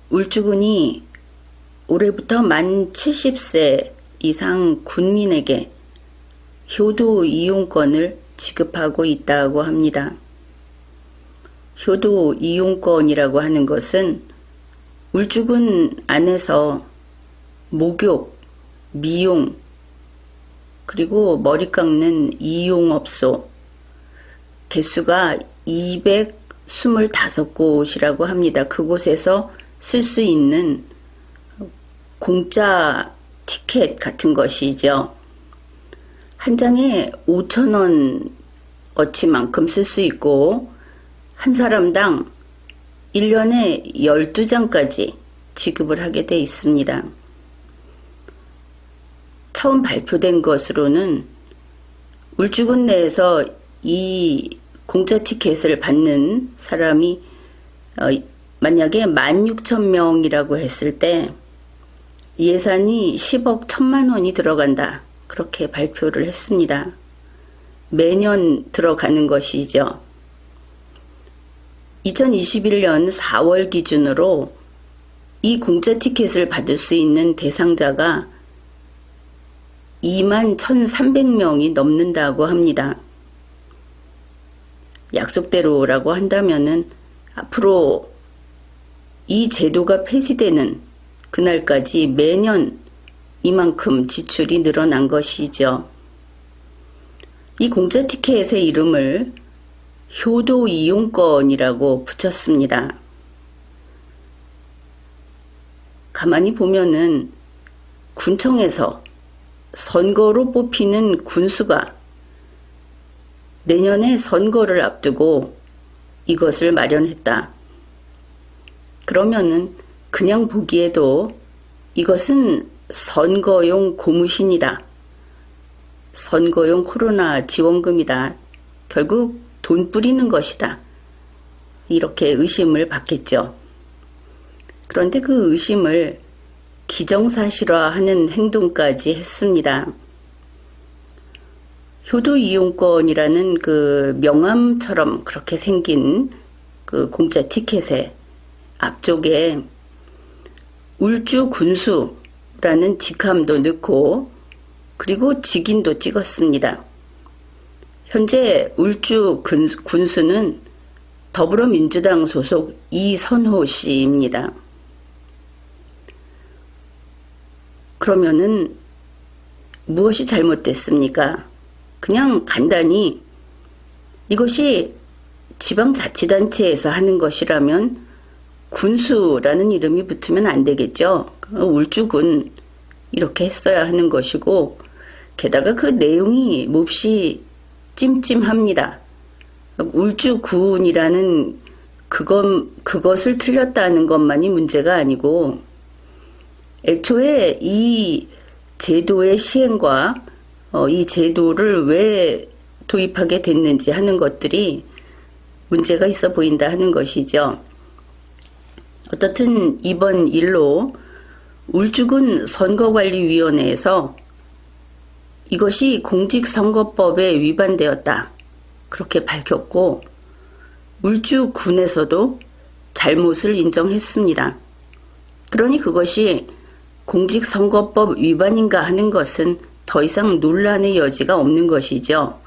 울주군이 올해부터 만 70세 이상 군민에게 효도 이용권을 지급하고 있다고 합니다. 효도 이용권이라고 하는 것은 울주군 안에서 목욕, 미용, 그리고 머리 깎는 이용업소 개수가 225곳이라고 합니다. 그곳에서 쓸 수 있는 공짜 티켓 같은 것이죠. 한 장에 5,000원 어치만큼 쓸 수 있고 한 사람당 1년에 12장까지 지급을 하게 돼 있습니다. 처음 발표된 것으로는 울주군 내에서 이 공짜 티켓을 받는 사람이 만약에 16,000명이라고 했을 때 예산이 10억 1,000만 원이 들어간다. 그렇게 발표를 했습니다. 매년 들어가는 것이죠. 2021년 4월 기준으로 이 공짜 티켓을 받을 수 있는 대상자가 21,300명이 넘는다고 합니다. 약속대로라고 한다면은 앞으로 이 제도가 폐지되는 그날까지 매년 이만큼 지출이 늘어난 것이죠. 이 공짜 티켓의 이름을 효도 이용권이라고 붙였습니다. 가만히 보면은 군청에서 선거로 뽑히는 군수가 내년에 선거를 앞두고 이것을 마련했다. 그러면은 그냥 보기에도 이것은 선거용 고무신이다. 선거용 코로나 지원금이다. 결국 돈 뿌리는 것이다. 이렇게 의심을 받겠죠. 그런데 그 의심을 기정사실화하는 행동까지 했습니다. 효도 이용권이라는 그 명함처럼 그렇게 생긴 그 공짜 티켓의 앞쪽에 울주 군수라는 직함도 넣고 그리고 직인도 찍었습니다. 현재 울주 군수는 더불어민주당 소속 이선호 씨입니다. 그러면은 무엇이 잘못됐습니까? 그냥 간단히 이것이 지방자치단체에서 하는 것이라면 군수라는 이름이 붙으면 안 되겠죠. 울주군 이렇게 했어야 하는 것이고 게다가 그 내용이 몹시 찜찜합니다. 울주군이라는 그것을 틀렸다는 것만이 문제가 아니고 애초에 이 제도의 시행과 이 제도를 왜 도입하게 됐는지 하는 것들이 문제가 있어 보인다 하는 것이죠. 어떻든 이번 일로 울주군 선거관리위원회에서 이것이 공직선거법에 위반되었다. 그렇게 밝혔고 울주군에서도 잘못을 인정했습니다. 그러니 그것이 공직선거법 위반인가 하는 것은 더 이상 논란의 여지가 없는 것이죠.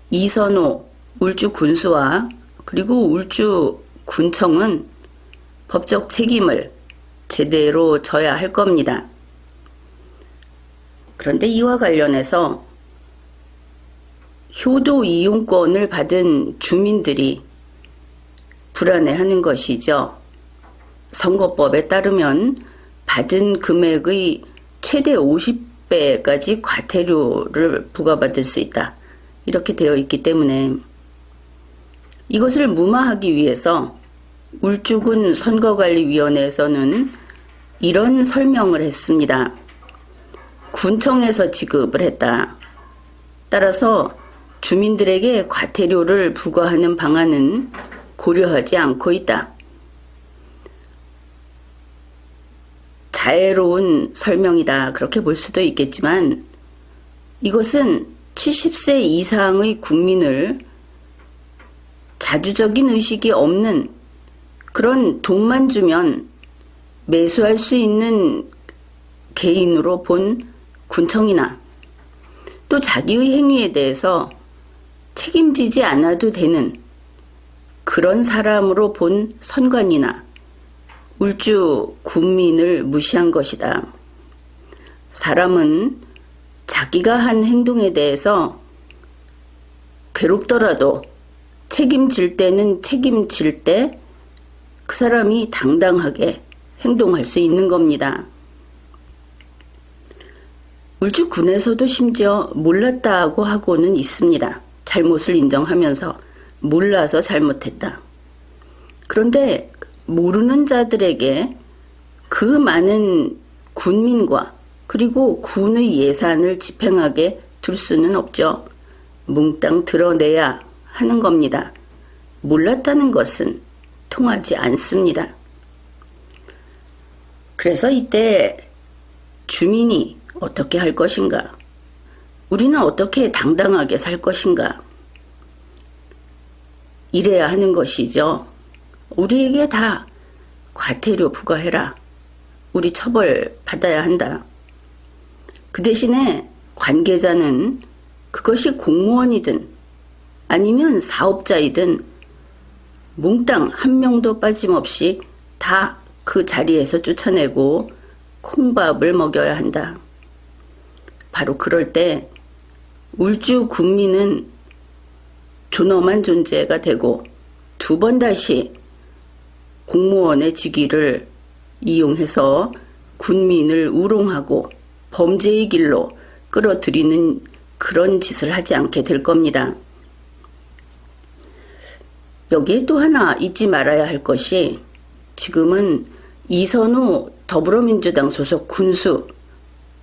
이선호 울주군수와 그리고 울주군청은 법적 책임을 제대로 져야 할 겁니다. 그런데 이와 관련해서 효도 이용권을 받은 주민들이 불안해하는 것이죠. 선거법에 따르면 받은 금액의 최대 50배까지 과태료를 부과받을 수 있다. 이렇게 되어 있기 때문에 이것을 무마하기 위해서 울주군 선거관리위원회에서는 이런 설명을 했습니다. 군청에서 지급을 했다. 따라서 주민들에게 과태료를 부과하는 방안은 고려하지 않고 있다. 자애로운 설명이다. 그렇게 볼 수도 있겠지만 이것은 70세 이상의 국민을 자주적인 의식이 없는 그런 돈만 주면 매수할 수 있는 개인으로 본 군청이나 또 자기의 행위에 대해서 책임지지 않아도 되는 그런 사람으로 본 선관이나 울주 군민을 무시한 것이다. 사람은 자기가 한 행동에 대해서 괴롭더라도 책임질 때는 책임질 때 그 사람이 당당하게 행동할 수 있는 겁니다. 울주군에서도 심지어 몰랐다고 하고는 있습니다. 잘못을 인정하면서 몰라서 잘못했다. 그런데 모르는 자들에게 그 많은 군민과 그리고 군의 예산을 집행하게 둘 수는 없죠. 몽땅 드러내야 하는 겁니다. 몰랐다는 것은 통하지 않습니다. 그래서 이때 주민이 어떻게 할 것인가? 우리는 어떻게 당당하게 살 것인가? 이래야 하는 것이죠. 우리에게 다 과태료 부과해라. 우리 처벌 받아야 한다. 그 대신에 관계자는 그것이 공무원이든 아니면 사업자이든 몽땅 한 명도 빠짐없이 다 그 자리에서 쫓아내고 콩밥을 먹여야 한다. 바로 그럴 때 울주 군민은 존엄한 존재가 되고 두 번 다시 공무원의 직위를 이용해서 군민을 우롱하고 범죄의 길로 끌어들이는 그런 짓을 하지 않게 될 겁니다. 여기에 또 하나 잊지 말아야 할 것이 지금은 이선우 더불어민주당 소속 군수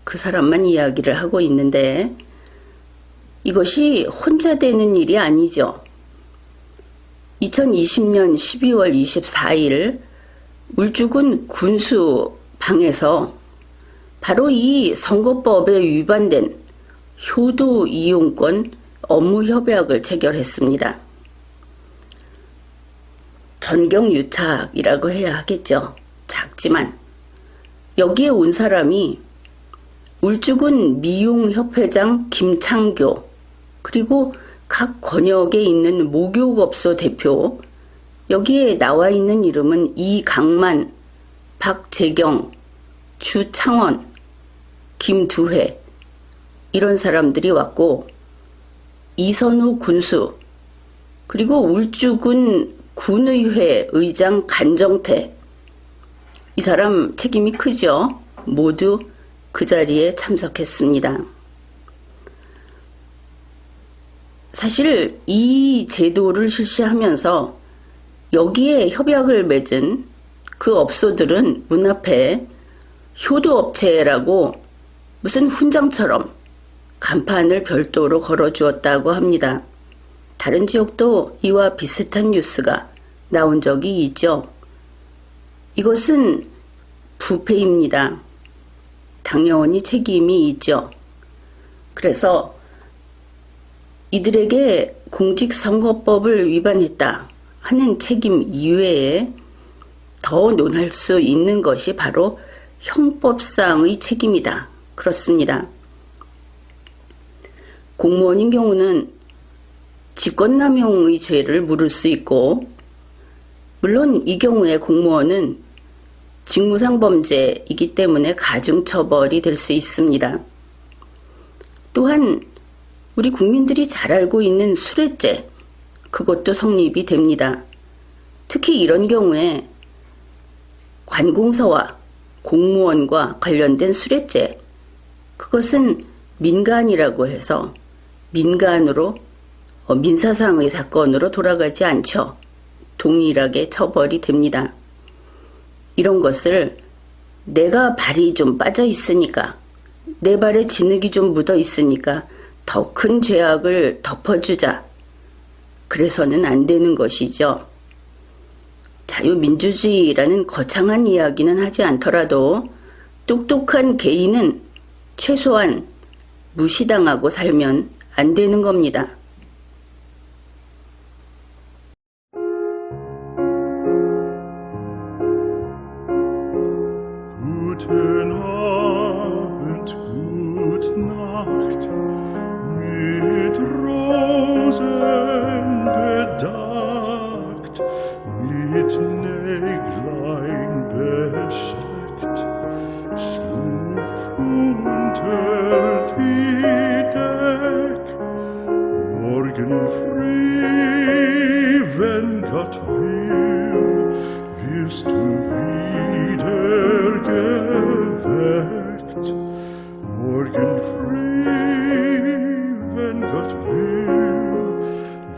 그 사람만 이야기를 하고 있는데 이것이 혼자 되는 일이 아니죠. 2020년 12월 24일 울주군 군수방에서 바로 이 선거법에 위반된 효도 이용권 업무 협약을 체결했습니다. 전경유착이라고 해야 하겠죠. 작지만 여기에 온 사람이 울주군 미용협회장 김창교 그리고 각 권역에 있는 목욕업소 대표 여기에 나와 있는 이름은 이강만, 박재경, 주창원, 김두회 이런 사람들이 왔고 이선우 군수 그리고 울주군 군의회 의장 간정태 이 사람 책임이 크죠. 모두 그 자리에 참석했습니다. 사실 이 제도를 실시하면서 여기에 협약을 맺은 그 업소들은 문 앞에 효도업체라고 무슨 훈장처럼 간판을 별도로 걸어주었다고 합니다. 다른 지역도 이와 비슷한 뉴스가 나온 적이 있죠. 이것은 부패입니다. 당연히 책임이 있죠. 그래서 이들에게 공직선거법을 위반했다 하는 책임 이외에 더 논할 수 있는 것이 바로 형법상의 책임이다. 그렇습니다. 공무원인 경우는 직권남용의 죄를 물을 수 있고 물론 이 경우에 공무원은 직무상 범죄이기 때문에 가중처벌이 될 수 있습니다. 또한 우리 국민들이 잘 알고 있는 수뢰죄 그것도 성립이 됩니다. 특히 이런 경우에 관공서와 공무원과 관련된 수뢰죄 그것은 민간이라고 해서 민간으로 민사상의 사건으로 돌아가지 않죠. 동일하게 처벌이 됩니다. 이런 것을 내가 발이 좀 빠져 있으니까 내 발에 진흙이 좀 묻어 있으니까 더 큰 죄악을 덮어주자. 그래서는 안 되는 것이죠. 자유민주주의라는 거창한 이야기는 하지 않더라도 똑똑한 개인은 최소한 무시당하고 살면 안 되는 겁니다. Rosen bedeckt, mit Näglein besteckt, schlupf unter die Deck. Morgen früh, wenn Gott will, wirst du wieder geweckt. Morgen früh, wenn Gott will,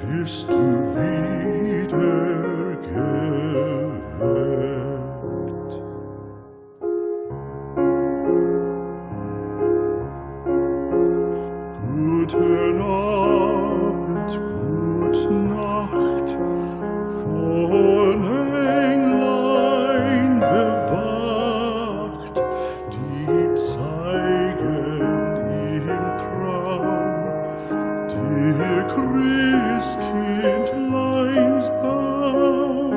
wirst du wieder geweckt. Guten Abend, gute Nacht, von Englein bewacht, die zeigen im Traum dir Christkindleins Baum.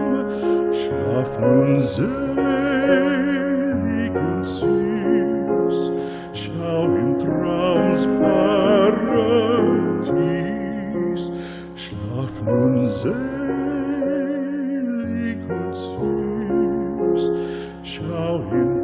Schlaf nun selig und süß, schau im Traums Paradies. Schlaf nun selig und süß, schau im